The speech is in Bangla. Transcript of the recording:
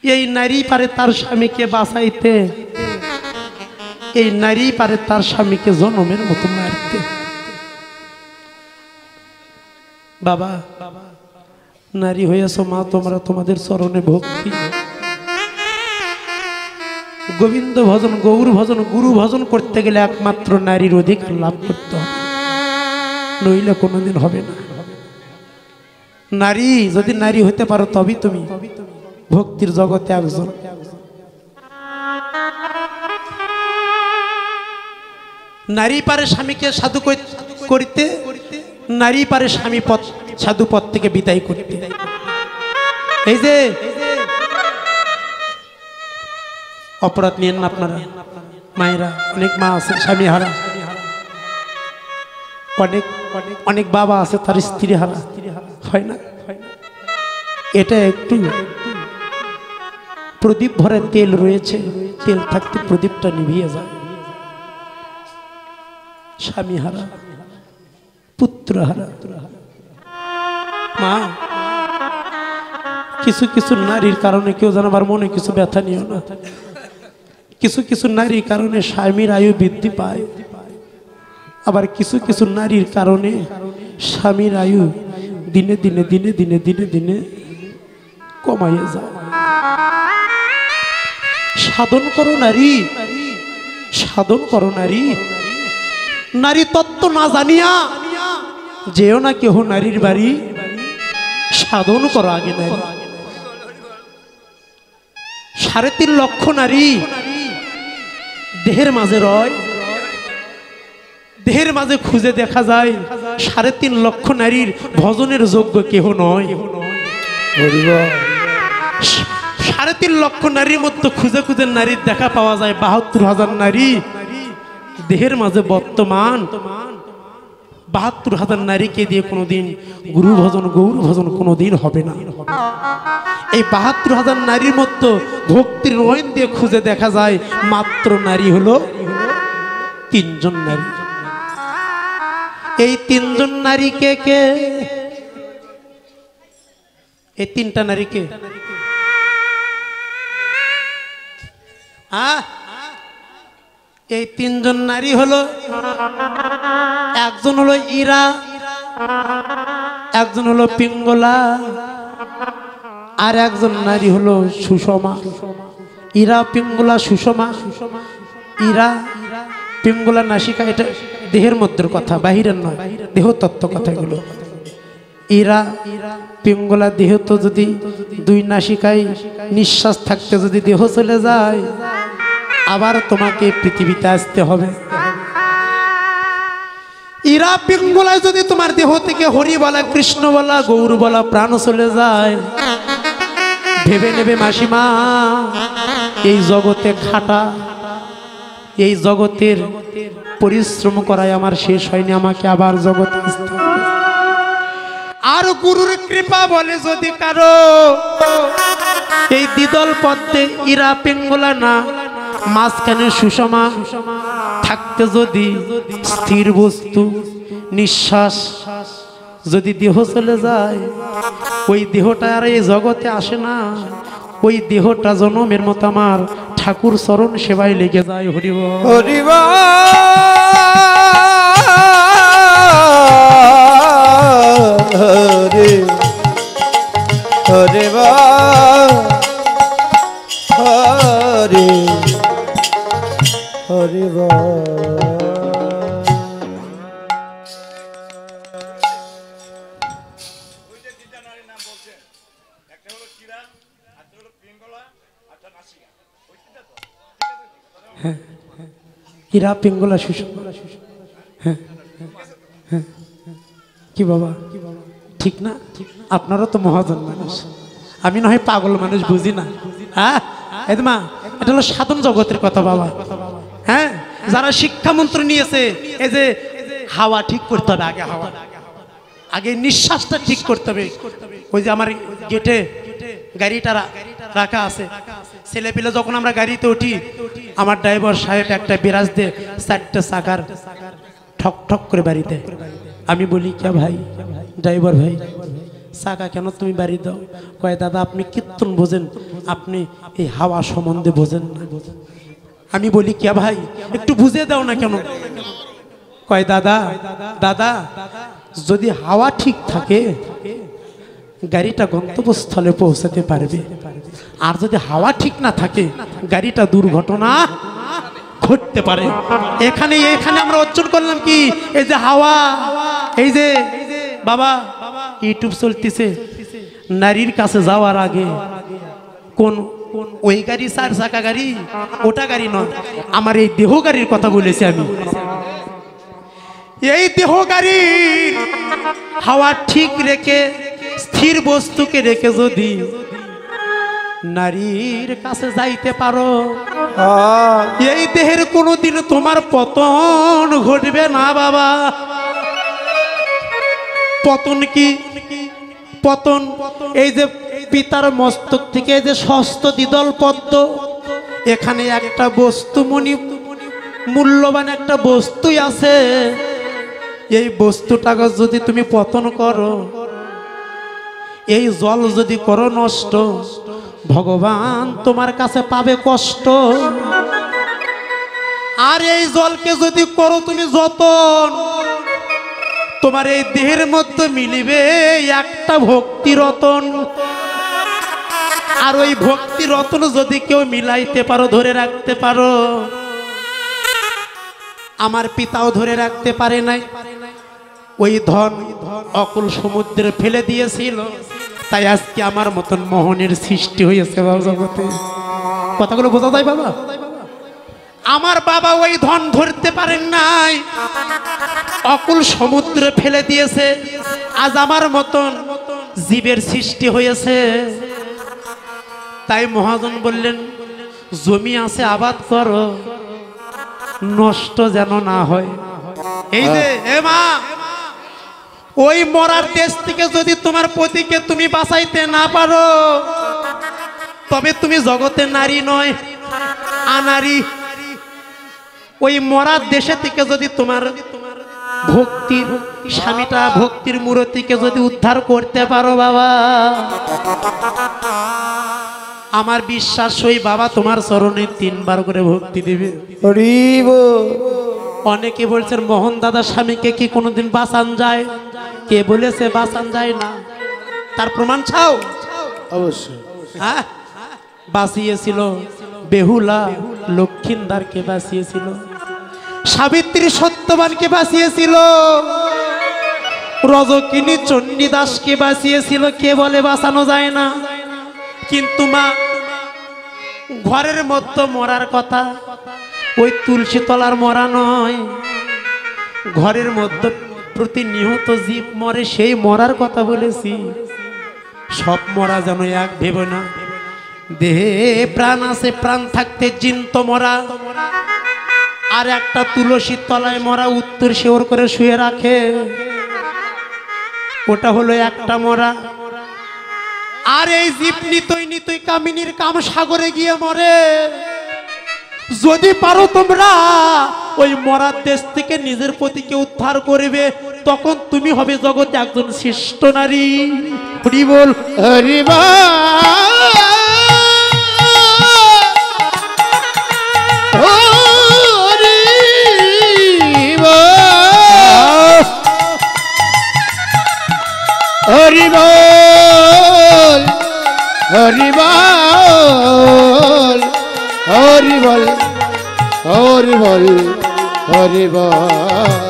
এই নারী পারে তার স্বামীকে বাঁচাইতে, এই নারী পারে তার স্বামীকে জনমের মতো মারতে। বাবা নারী হয়েছ মা, তোমরা তোমাদের চরণে ভক্তি, গোবিন্দ ভজন, গৌর ভজন, গুরু ভজন করতে গেলে একমাত্র নারীর অধিকার লাভ করতে হবে, নইলে কোনোদিন হবে না। নারী যদি নারী হতে পারো তবেই তুমি ভক্তির জগতে একজন। নারী পারে স্বামীকে সাধু করিতে, নারী পারে স্বামী পথ সাধু পথ থেকে বিদায় করতে। এই যে অপরাধ নিয়েন না আপনারা মায়েরা, অনেক মা আছে স্বামী হারা, অনেক অনেক বাবা আছে তার স্ত্রী হারা, হয় না? এটা একটু প্রদীপ ভরে তেল রয়েছে, তেল থাকতে প্রদীপটা নিভিয়ে যায়। স্বামী হারা, পুত্র হারা মা, কিছু কিছু নারীর কারণে কেউ জানাবার মনে কিছু ব্যথা নিও না। কিছু কিছু নারীর কারণে স্বামীর আয়ু বৃদ্ধি পায়, আবার কিছু কিছু নারীর কারণে স্বামীর আয়ু দিনে দিনে দিনে দিনে দিনে দিনে কমাইয়ে যায়। সাধন করো নারী, সাধন করো নারী। নারী তত্ত্ব না জানিয়া যেও না কেহ নারীর বাড়ি, সাধন করো আগে নারী। 3.5 লক্ষ নারী দেহের মাঝে রয়, দেহের মাঝে খুঁজে দেখা যায় 3.5 লক্ষ নারীর ভজনের যোগ্য কেহ নয়। 3.5 লক্ষ নারীর মধ্যে খুঁজে খুঁজে নারীর দেখা পাওয়া যায় 72,000 নারী দেহের মাঝে বর্তমান। 72,000 নারীকে দিয়ে কোনোদিন গুরু ভজন গৌর ভজন কোনোদিন হবে না। এই 72,000 নারীর মধ্যে ভক্তির নয়ন দিয়ে খুঁজে দেখা যায় মাত্র নারী হলো 3 জন নারী। এই 3 জন নারীকে কে? এই 3টা নারীকে এই 3 জন নারী হলো, একজন হলো ইরা, একজন হলো পিঙ্গলা, আর একজন নারী হলো সুষমা। ইরা পিঙ্গলা সুষমা, ইরা পিঙ্গলা নাসিকা, এটা দেহের মধ্যের কথা, বাহিরের নয়, দেহ তত্ত্ব কথাগুলো। ইরা পিঙ্গলা দেহ তো যদি 2 নাসিকায় নিঃশ্বাস থাকতে যদি দেহ চলে যায়, আবার তোমাকে পৃথিবীতে আসতে হবে। ইরা পিঙ্গলায় যদি তোমার দেহ থেকে হরি বলা, কৃষ্ণ বলা, গৌর বলা প্রাণ চলে যায়, ভেবে নেবে মাসিমা এই জগতে খাটা, এই জগতের পরিশ্রম করায় আমার শেষ হয়নি, আমাকে আবার জগতে আসতে হবে। আর গুরুর কৃপা বলে যদি কারো এই দ্বিদল পথে ইরা পিঙ্গলা না, মাঝখানে সুষমা থাকতে যদি স্থির বস্তু নিঃশ্বাস যদি দেহ চলে যায়, ওই দেহটা আর এই জগতে আসে না, ওই দেহটা জনমের মতো আমার ঠাকুর চরণ সেবায় লেগে যায়। হরিব হরিব হরে হরে হরে হরে হীরা পিঙ্গলা সুষমা। হ্যাঁ হ্যাঁ, কি বাবা ঠিক না? আপনারও তো মহাজন মানুষ, আমি না হয় পাগল মানুষ, বুঝি না। হ্যাঁ মা, এটা হলো সাধন জগতের কথা বাবা। হ্যাঁ, যারা শিক্ষা মন্ত্র নিয়েছে, এই যে হাওয়া ঠিক করতে হবে, আগে হাওয়া, আগে নিঃশ্বাসটা ঠিক করতে হবে। ওই যে আমার গেটে গাড়িটা রাখা আছে, ছেলে পিলে যখন আমরা গাড়িতে উঠি, আমার ড্রাইভার সাহেব একটা বিরাজ দিয়ে 4টে চাকার ঠক ঠক করে বাড়িতে, আমি বলি কে ভাই ড্রাইভার ভাই, চাকা কেন তুমি বাড়ি দাও? কয় দাদা আপনি কীর্তন বোঝেন, আপনি এই হাওয়া সম্বন্ধে বোঝেন না। আমি বলি কে ভাই একটু বুঝে দাও না কেন? কয় দাদা দাদা যদি হাওয়া ঠিক থাকে গাড়িটা গন্তব্যস্থলে পৌঁছাতে পারবে, আর যদি হাওয়া ঠিক না থাকে গাড়িটা দুর্ঘটনা ঘটতে পারে। এখানে আমরা অর্জন করলাম কি? এই যে হাওয়া, এই যে বাবা ইউটিউব চলতেছে, নারীর কাছে যাওয়ার আগে কোন ওই গাড়ি 4 চাকা গাড়ি, ওটা গাড়ি নয়, আমার এই দেহ গাড়ির কথা বলেছি আমি। এই দেহ গাড়ির হাওয়া ঠিক রেখে স্থির বস্তুকে রেখে যদি নারীর কাছে যাইতে পারো, এই দেহের কোনোদিন তোমার পতন ঘটবে না বাবা। পতন কি? পতন এই যে পিতার মস্তক থেকে যে ষষ্ঠ দ্বিদল পদ্ম, এখানে একটা বস্তু মূল্যবান একটা বস্তুই আছে। এই বস্তুটাকে যদি তুমি পতন করো, এই জল যদি করো নষ্ট, ভগবান তোমার কাছে পাবে কষ্ট। আর এই জলকে যদি করো তুমি যতন, তোমার এই দেহের মধ্যে মিলিবে একটা ভক্তি রতন। আর ওই ভক্তি রতন যদি কেউ মিলাইতে পারো, ধরে রাখতে পারো, আমার পিতাও ধরে রাখতে পারে নাই, ওই ধন অকুল সমুদ্রে ফেলে দিয়েছিল, তাই আজকে আমার মতন মোহনের সৃষ্টি হয়েছে জগতে। কথাগুলো বোঝা যায় বাবা? আমার বাবা ওই ধন ধরতে পারেন নাই, অকুল সমুদ্রে ফেলে দিয়েছে, আজ আমার মতন জীবের সৃষ্টি হয়েছে। তাই মহাজন বললেন জমি আছে আবাদ করো, নষ্ট যেন না হয়। এই যে এ মা, ওই মরার দেশ থেকে যদি তোমার পতিকে তুমি বাঁচাইতে না পারো, তবে তুমি জগতে নারী নয়, আনারী। ওই মরার দেশে থেকে যদি তোমার ভক্তির স্বামীটা, ভক্তির মূর্তিকে যদি উদ্ধার করতে পারো বাবা, আমার বিশ্বাস ওই বাবা তোমার চরণে 3 বার করে ভক্তি দিবে। অনেকে বলছেন মোহন দাদা স্বামীকে কি কোনোদিন বাঁচান যায়? কে বলেছে বাঁচান যায় না? তার প্রমাণ চাও? অবশ্যই। হ্যাঁ, বাঁচিয়েছিল বেহুলা লক্ষিন্দারকে, বাঁচিয়েছিল সাবিত্রী সত্যবানকে, বাঁচিয়েছিল রজকিনী চণ্ডীদাসকে, বাঁচিয়েছিল। কে বলে বাঁচানো যায় না? কিন্তু মা ঘরের মধ্যে মরার কথা, ওই তুলসী তলার মরা নয়, ঘরের মধ্যে প্রতিনিয়ত জীব মরে, সেই মরার কথা বলেছি। সব মরা যেন এক ভেবে না, দেহে প্রাণ আছে, প্রাণ থাকতে জিন্ত মরা। আর একটা তুলসী তলায় মরা উত্তর শেওর করে শুয়ে রাখে, ওটা হলো একটা মরা। আর এই জীব নিতই নিতই কামিনীর কাম সাগরে গিয়ে মরে। যদি পারো তোমরা ওই মরার দেশ থেকে নিজের পতিকে উদ্ধার করবে, তখন তুমি হবে জগতে একজন শ্রেষ্ঠ নারী। হরি বল, হরি বল, হরি বল, হরি বল, হরি বল, হরি বল, হরি বল।